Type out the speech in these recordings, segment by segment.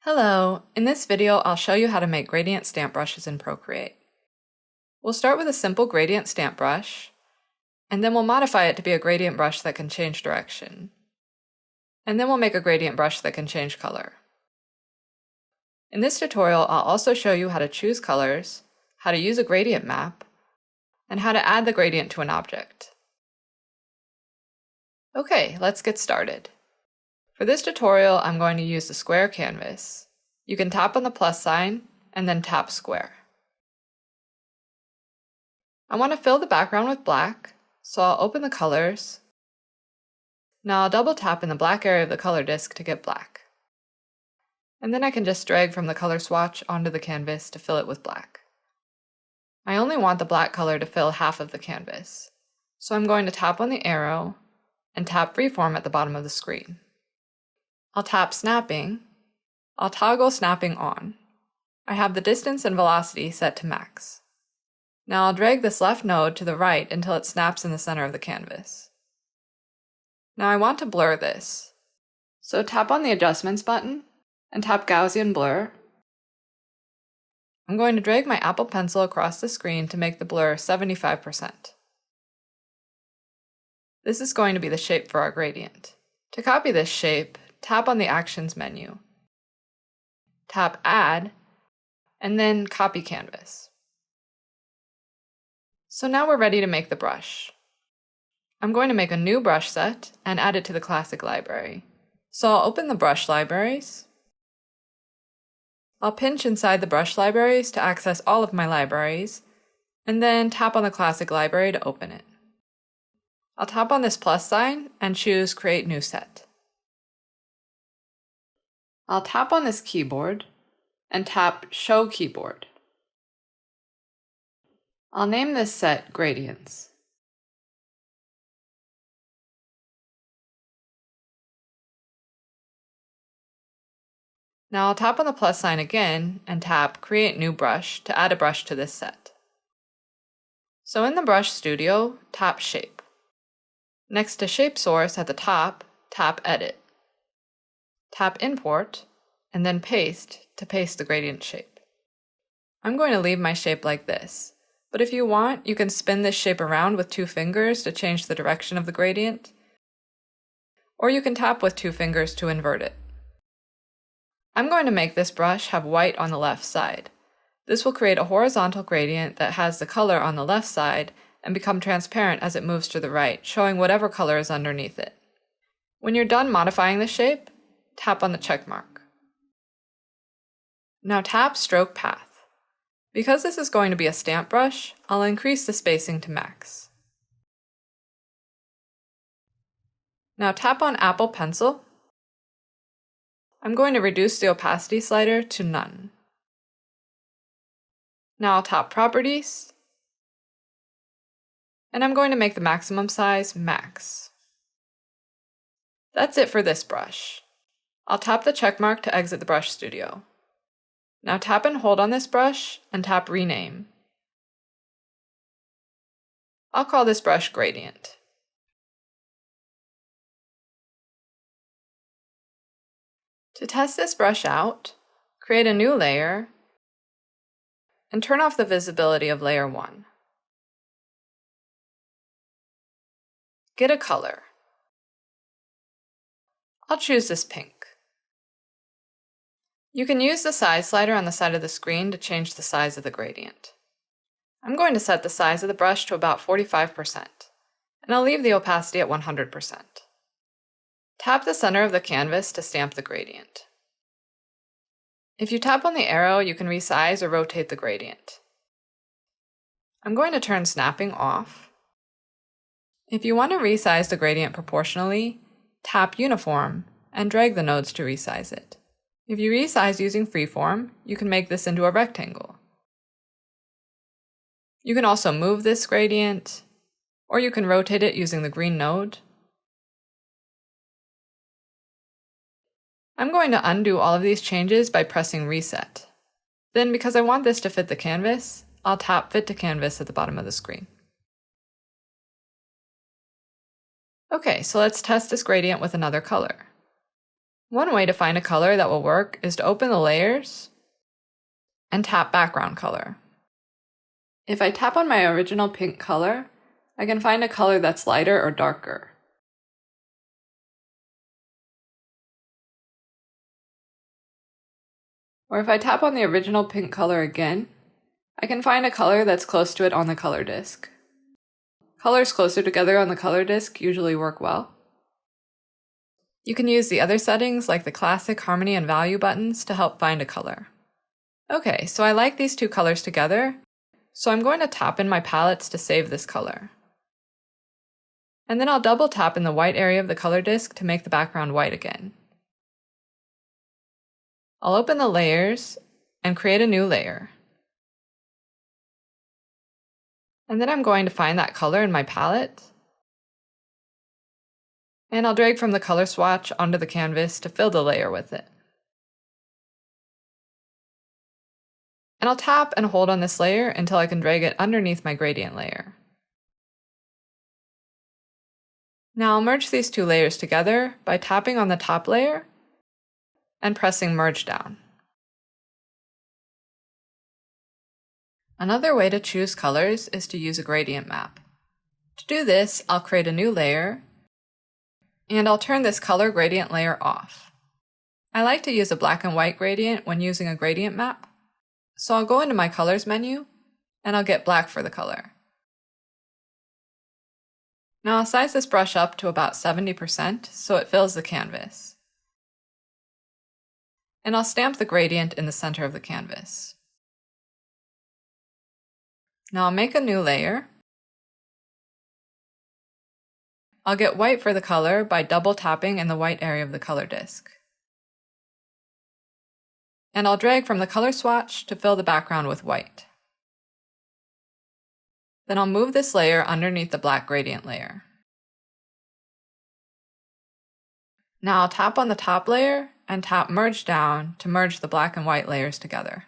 Hello, in this video I'll show you how to make gradient stamp brushes in Procreate. We'll start with a simple gradient stamp brush, and then we'll modify it to be a gradient brush that can change direction. And then we'll make a gradient brush that can change color. In this tutorial I'll also show you how to choose colors, how to use a gradient map, and how to add the gradient to an object. Okay, let's get started. For this tutorial, I'm going to use the square canvas. You can tap on the plus sign and then tap square. I want to fill the background with black, so I'll open the colors. Now I'll double tap in the black area of the color disk to get black. And then I can just drag from the color swatch onto the canvas to fill it with black. I only want the black color to fill half of the canvas, so I'm going to tap on the arrow and tap freeform at the bottom of the screen. I'll tap snapping. I'll toggle snapping on. I have the distance and velocity set to max. Now I'll drag this left node to the right until it snaps in the center of the canvas. Now I want to blur this. So tap on the adjustments button and tap Gaussian blur. I'm going to drag my Apple Pencil across the screen to make the blur 75%. This is going to be the shape for our gradient. To copy this shape, tap on the Actions menu, tap Add, and then Copy Canvas. So now we're ready to make the brush. I'm going to make a new brush set and add it to the classic library. So I'll open the brush libraries. I'll pinch inside the brush libraries to access all of my libraries, and then tap on the classic library to open it. I'll tap on this plus sign and choose Create New Set. I'll tap on this keyboard and tap Show Keyboard. I'll name this set Gradients. Now I'll tap on the plus sign again and tap Create New Brush to add a brush to this set. So in the Brush Studio, tap Shape. Next to Shape Source at the top, tap Edit. Tap Import, and then Paste to paste the gradient shape. I'm going to leave my shape like this, but if you want, you can spin this shape around with 2 fingers to change the direction of the gradient, or you can tap with 2 fingers to invert it. I'm going to make this brush have white on the left side. This will create a horizontal gradient that has the color on the left side and become transparent as it moves to the right, showing whatever color is underneath it. When you're done modifying the shape, tap on the check mark. Now tap Stroke Path. Because this is going to be a stamp brush, I'll increase the spacing to max. Now tap on Apple Pencil. I'm going to reduce the opacity slider to none. Now I'll tap Properties, and I'm going to make the maximum size max. That's it for this brush. I'll tap the check mark to exit the Brush Studio. Now tap and hold on this brush and tap Rename. I'll call this brush Gradient. To test this brush out, create a new layer and turn off the visibility of layer 1. Get a color. I'll choose this pink. You can use the size slider on the side of the screen to change the size of the gradient. I'm going to set the size of the brush to about 45%, and I'll leave the opacity at 100%. Tap the center of the canvas to stamp the gradient. If you tap on the arrow, you can resize or rotate the gradient. I'm going to turn snapping off. If you want to resize the gradient proportionally, tap Uniform and drag the nodes to resize it. If you resize using freeform, you can make this into a rectangle. You can also move this gradient, or you can rotate it using the green node. I'm going to undo all of these changes by pressing Reset. Then, because I want this to fit the canvas, I'll tap Fit to Canvas at the bottom of the screen. Okay, so let's test this gradient with another color. One way to find a color that will work is to open the layers and tap background color. If I tap on my original pink color, I can find a color that's lighter or darker. Or if I tap on the original pink color again, I can find a color that's close to it on the color disc. Colors closer together on the color disc usually work well. You can use the other settings like the classic harmony and value buttons to help find a color. Okay, so I like these two colors together, so I'm going to tap in my palettes to save this color. And then I'll double tap in the white area of the color disc to make the background white again. I'll open the layers and create a new layer. And then I'm going to find that color in my palette. And I'll drag from the color swatch onto the canvas to fill the layer with it. And I'll tap and hold on this layer until I can drag it underneath my gradient layer. Now I'll merge these two layers together by tapping on the top layer and pressing merge down. Another way to choose colors is to use a gradient map. To do this, I'll create a new layer, and I'll turn this color gradient layer off. I like to use a black and white gradient when using a gradient map, so I'll go into my colors menu, and I'll get black for the color. Now I'll size this brush up to about 70% so it fills the canvas. And I'll stamp the gradient in the center of the canvas. Now I'll make a new layer. I'll get white for the color by double tapping in the white area of the color disc. And I'll drag from the color swatch to fill the background with white. Then I'll move this layer underneath the black gradient layer. Now I'll tap on the top layer and tap merge down to merge the black and white layers together.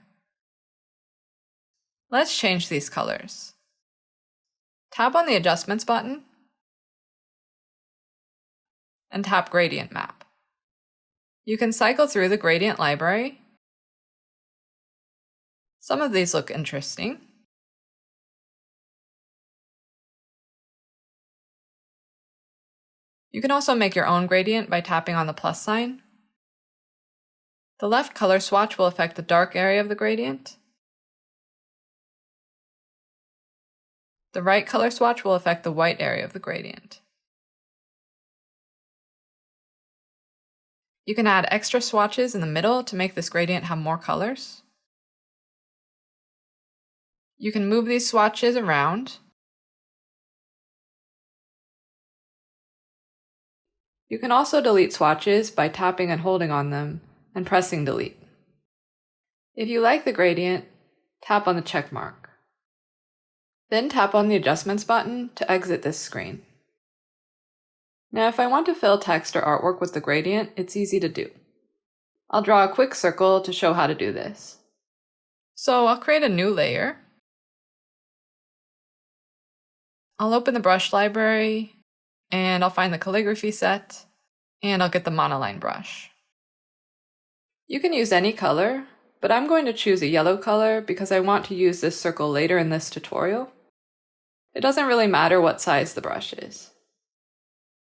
Let's change these colors. Tap on the Adjustments button and tap Gradient Map. You can cycle through the gradient library. Some of these look interesting. You can also make your own gradient by tapping on the plus sign. The left color swatch will affect the dark area of the gradient. The right color swatch will affect the white area of the gradient. You can add extra swatches in the middle to make this gradient have more colors. You can move these swatches around. You can also delete swatches by tapping and holding on them and pressing delete. If you like the gradient, tap on the check mark. Then tap on the Adjustments button to exit this screen. Now if I want to fill text or artwork with the gradient, it's easy to do. I'll draw a quick circle to show how to do this. So I'll create a new layer. I'll open the brush library, and I'll find the calligraphy set, and I'll get the monoline brush. You can use any color, but I'm going to choose a yellow color because I want to use this circle later in this tutorial. It doesn't really matter what size the brush is.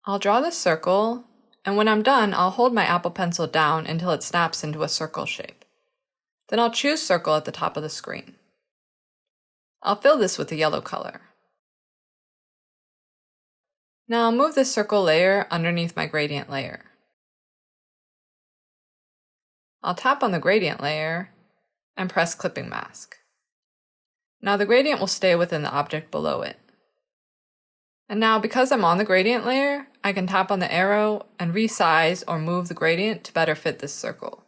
I'll draw the circle, and when I'm done, I'll hold my Apple Pencil down until it snaps into a circle shape. Then I'll choose Circle at the top of the screen. I'll fill this with the yellow color. Now I'll move this circle layer underneath my gradient layer. I'll tap on the gradient layer and press Clipping Mask. Now the gradient will stay within the object below it. And now because I'm on the gradient layer, I can tap on the arrow and resize or move the gradient to better fit this circle.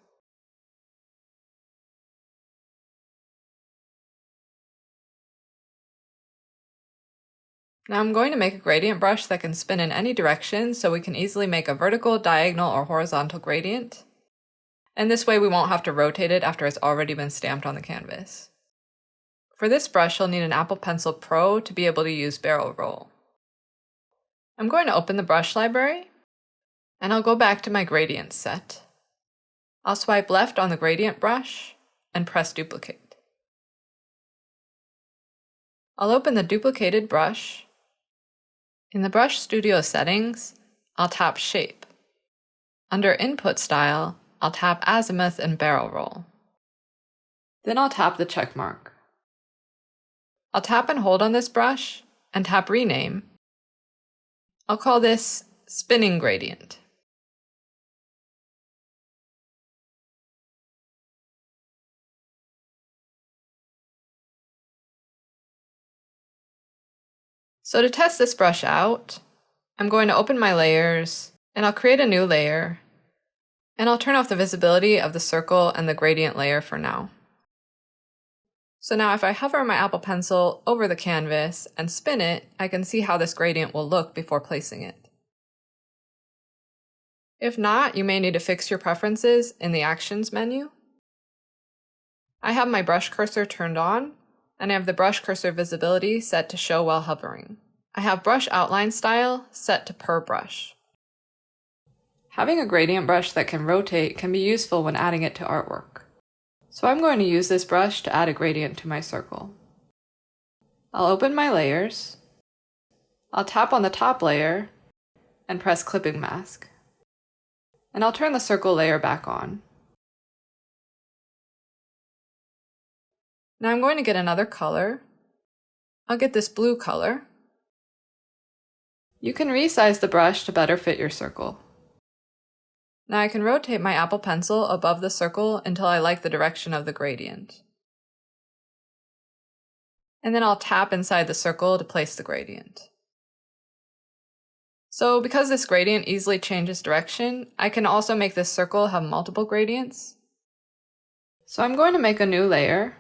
Now I'm going to make a gradient brush that can spin in any direction so we can easily make a vertical, diagonal, or horizontal gradient. And this way we won't have to rotate it after it's already been stamped on the canvas. For this brush, you'll need an Apple Pencil Pro to be able to use barrel roll. I'm going to open the brush library, and I'll go back to my gradients set. I'll swipe left on the gradient brush and press duplicate. I'll open the duplicated brush. In the Brush Studio settings, I'll tap Shape. Under Input Style, I'll tap Azimuth and Barrel Roll. Then I'll tap the check mark. I'll tap and hold on this brush and tap Rename. I'll call this Spinning Gradient. So to test this brush out, I'm going to open my layers, and I'll create a new layer, and I'll turn off the visibility of the circle and the gradient layer for now. So now if I hover my Apple Pencil over the canvas and spin it, I can see how this gradient will look before placing it. If not, you may need to fix your preferences in the Actions menu. I have my brush cursor turned on, and I have the brush cursor visibility set to show while hovering. I have brush outline style set to per brush. Having a gradient brush that can rotate can be useful when adding it to artwork. So I'm going to use this brush to add a gradient to my circle. I'll open my layers. I'll tap on the top layer and press Clipping Mask. And I'll turn the circle layer back on. Now I'm going to get another color. I'll get this blue color. You can resize the brush to better fit your circle. Now I can rotate my Apple Pencil above the circle until I like the direction of the gradient. And then I'll tap inside the circle to place the gradient. So because this gradient easily changes direction, I can also make this circle have multiple gradients. So I'm going to make a new layer.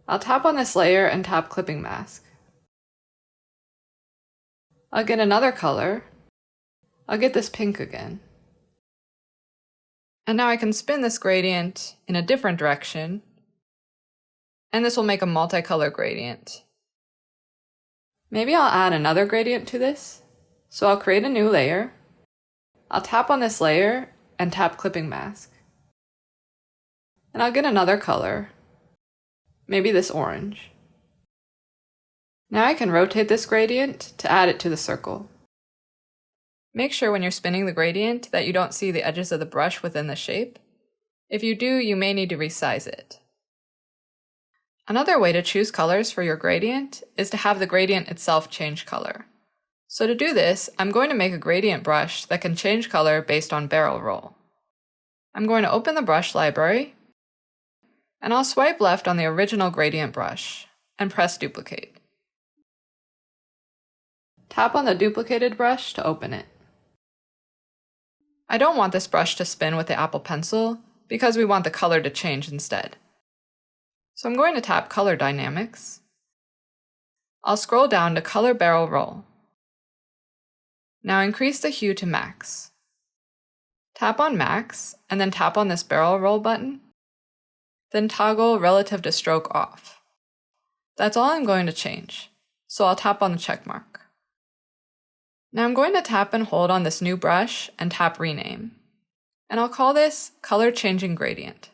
I'll tap on this layer and tap Clipping Mask. I'll get another color. I'll get this pink again. And now I can spin this gradient in a different direction, and this will make a multicolor gradient. Maybe I'll add another gradient to this. So I'll create a new layer. I'll tap on this layer and tap Clipping Mask. And I'll get another color. Maybe this orange. Now I can rotate this gradient to add it to the circle. Make sure when you're spinning the gradient that you don't see the edges of the brush within the shape. If you do, you may need to resize it. Another way to choose colors for your gradient is to have the gradient itself change color. So to do this, I'm going to make a gradient brush that can change color based on barrel roll. I'm going to open the brush library, and I'll swipe left on the original gradient brush and press duplicate. Tap on the duplicated brush to open it. I don't want this brush to spin with the Apple Pencil because we want the color to change instead. So I'm going to tap Color Dynamics. I'll scroll down to Color Barrel Roll. Now increase the hue to max. Tap on Max, and then tap on this Barrel Roll button. Then toggle Relative to Stroke off. That's all I'm going to change, so I'll tap on the check mark. Now I'm going to tap and hold on this new brush and tap Rename. And I'll call this Color Changing Gradient.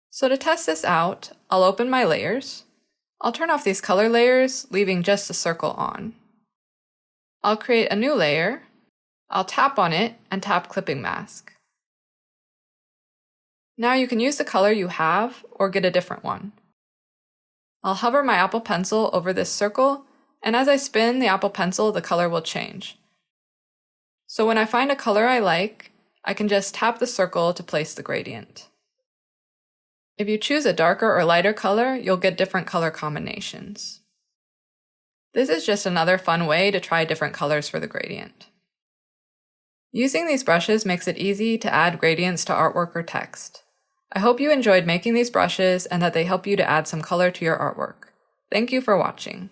So to test this out, I'll open my layers. I'll turn off these color layers, leaving just the circle on. I'll create a new layer. I'll tap on it and tap Clipping Mask. Now you can use the color you have or get a different one. I'll hover my Apple Pencil over this circle, and as I spin the Apple Pencil, the color will change. So when I find a color I like, I can just tap the circle to place the gradient. If you choose a darker or lighter color, you'll get different color combinations. This is just another fun way to try different colors for the gradient. Using these brushes makes it easy to add gradients to artwork or text. I hope you enjoyed making these brushes and that they help you to add some color to your artwork. Thank you for watching.